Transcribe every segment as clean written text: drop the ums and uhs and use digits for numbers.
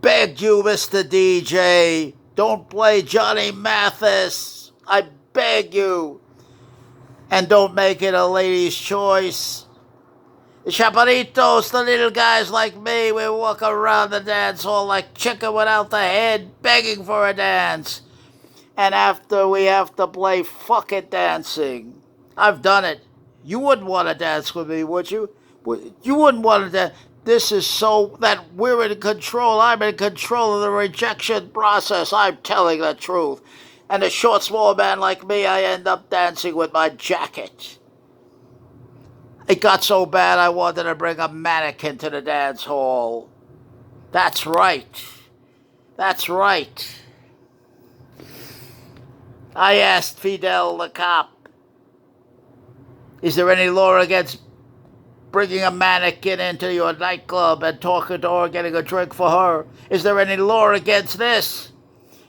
begged you, Mr. DJ, don't play Johnny Mathis. I beg you. And don't make it a lady's choice. The chaparritos, the little guys like me, we walk around the dance hall like chicken without the head, begging for a dance. And after we have to play fucking dancing. I've done it. You wouldn't want to dance with me, would you? You wouldn't want to dance. This is so that we're in control. I'm in control of the rejection process. I'm telling the truth. And a short, small man like me, I end up dancing with my jacket. It got so bad I wanted to bring a mannequin to the dance hall. That's right. That's right. I asked Fidel the cop, is there any law against bringing a mannequin into your nightclub and talking to her, getting a drink for her? Is there any law against this?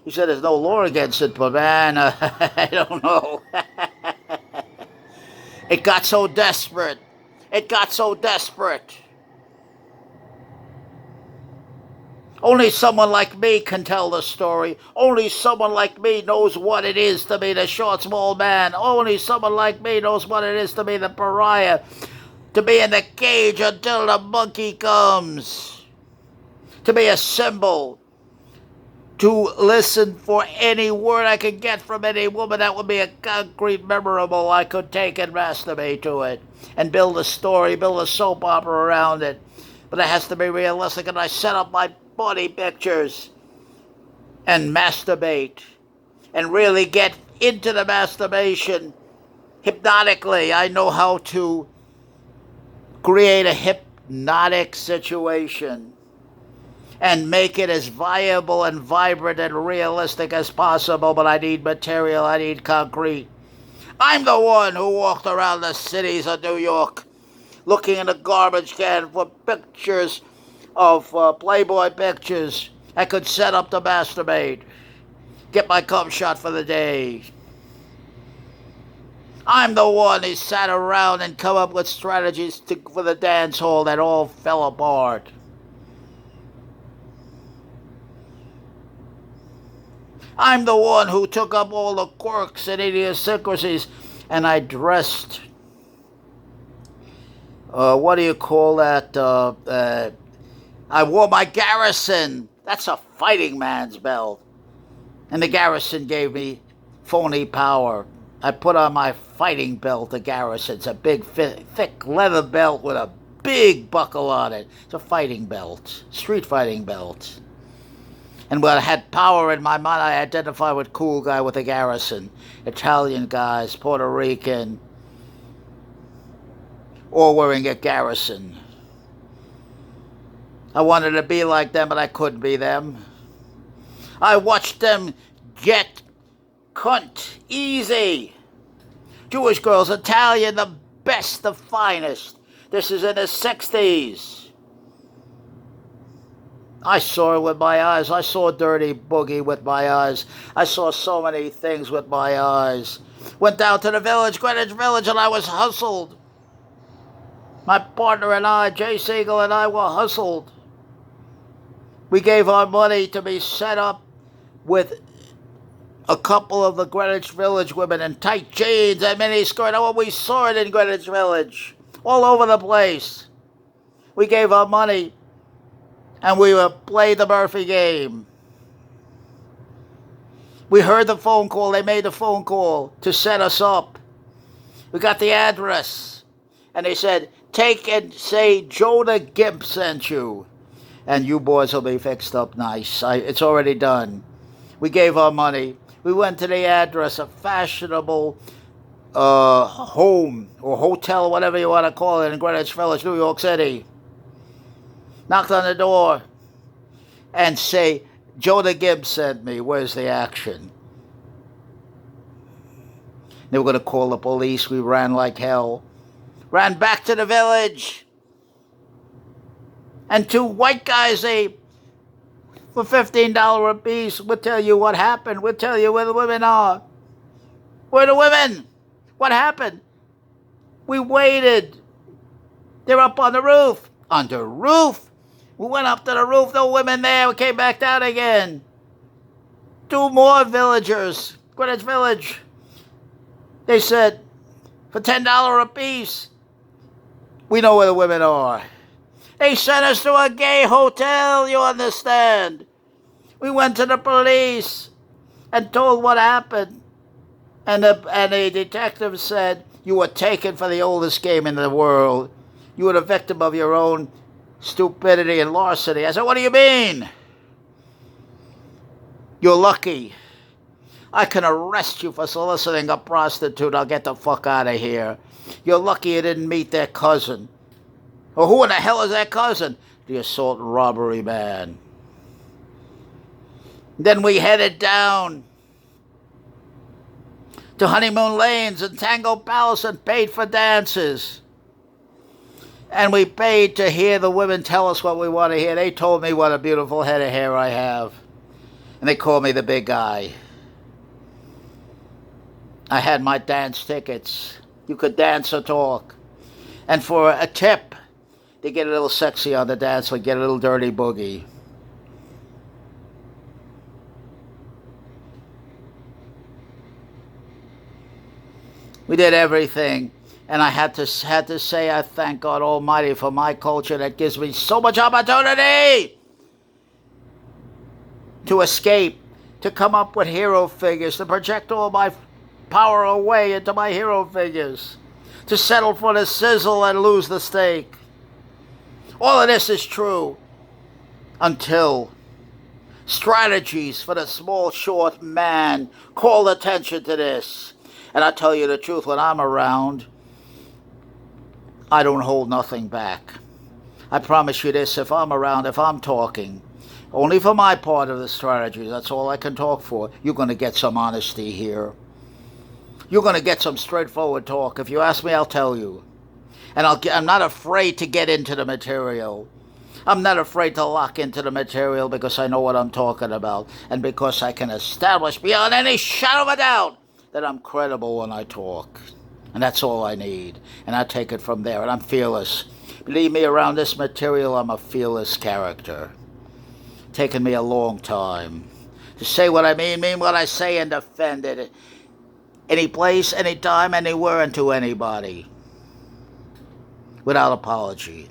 He said, there's no law against it, but man, I don't know. It got so desperate. It got so desperate. Only someone like me can tell the story. Only someone like me knows what it is to be the short, small man. Only someone like me knows what it is to be the pariah. To be in the cage until the monkey comes. To be a symbol. To listen for any word I could get from any woman that would be a concrete memorable I could take and masturbate to it. And build a story, build a soap opera around it. But it has to be realistic, and I set up my body pictures and masturbate. And really get into the masturbation hypnotically. I know how to create a hypnotic situation and make it as viable and vibrant and realistic as possible, but I need material, I need concrete. I'm the one who walked around the cities of New York looking in a garbage can for pictures of Playboy pictures. I could set up to masturbate, get my cum shot for the day. I'm the one who sat around and come up with strategies for the dance hall that all fell apart. I'm the one who took up all the quirks and idiosyncrasies, and I dressed, what do you call that? I wore my Garrison. That's a fighting man's belt. And the Garrison gave me phony power. I put on my fighting belt, the Garrison. It's a big, thick leather belt with a big buckle on it. It's a fighting belt, street fighting belt. And when I had power in my mind, I identified with cool guy with a Garrison. Italian guys, Puerto Rican, all wearing a Garrison. I wanted to be like them, but I couldn't be them. I watched them get cunt easy. Jewish girls, Italian, the best, the finest. This is in the 60s. I saw it with my eyes. I saw Dirty Boogie with my eyes. I saw so many things with my eyes. Went down to the village, Greenwich Village, and I was hustled. My partner and I, Jay Siegel and I, were hustled. We gave our money to be set up with a couple of the Greenwich Village women in tight jeans and miniskirt. Oh, we saw it in Greenwich Village, all over the place. We gave our money, and we would play the Murphy game. We heard the phone call. They made the phone call to set us up. We got the address, and they said, take and say Jonah Gimp sent you, and you boys will be fixed up nice. It's already done. We gave our money. We went to the address, a fashionable home or hotel, whatever you want to call it, in Greenwich Village, New York City. Knocked on the door and say, Jonah Gibbs sent me. Where's the action? They were going to call the police. We ran like hell. Ran back to the village. And two white guys, for $15 a piece, we'll tell you what happened. We'll tell you where the women are. Where are the women? What happened? We waited. They're up on the roof. On the roof? We went up to the roof, no women there. We came back down again. 2 more villagers, Greenwich Village. They said, for $10 a piece, we know where the women are. They sent us to a gay hotel, you understand? We went to the police and told what happened. And the detective said, you were taken for the oldest game in the world. You were the victim of your own stupidity and larceny. I said, what do you mean? You're lucky. I can arrest you for soliciting a prostitute. I'll get the fuck out of here. You're lucky you didn't meet their cousin. Well, who in the hell is their cousin? The assault and robbery man. Then we headed down to Honeymoon Lanes and Tango Palace and paid for dances. And we paid to hear the women tell us what we want to hear. They told me what a beautiful head of hair I have. And they called me the big guy. I had my dance tickets. You could dance or talk. And for a tip, they get a little sexy on the dance floor, get a little dirty boogie. We did everything. And I had to say I thank God Almighty for my culture that gives me so much opportunity to escape, to come up with hero figures, to project all my power away into my hero figures, to settle for the sizzle and lose the steak. All of this is true until strategies for the small, short man call attention to this. And I tell you the truth, when I'm around, I don't hold nothing back. I promise you this, if I'm around, if I'm talking, only for my part of the strategy, that's all I can talk for, you're going to get some honesty here. You're going to get some straightforward talk. If you ask me, I'll tell you. And I'm not afraid to get into the material. I'm not afraid to lock into the material because I know what I'm talking about. And because I can establish beyond any shadow of a doubt that I'm credible when I talk. And that's all I need. And I take it from there. And I'm fearless. Believe me, around this material, I'm a fearless character. Taken me a long time to say what I mean what I say, and defend it. Any place, any time, anywhere, and to anybody. Without apology.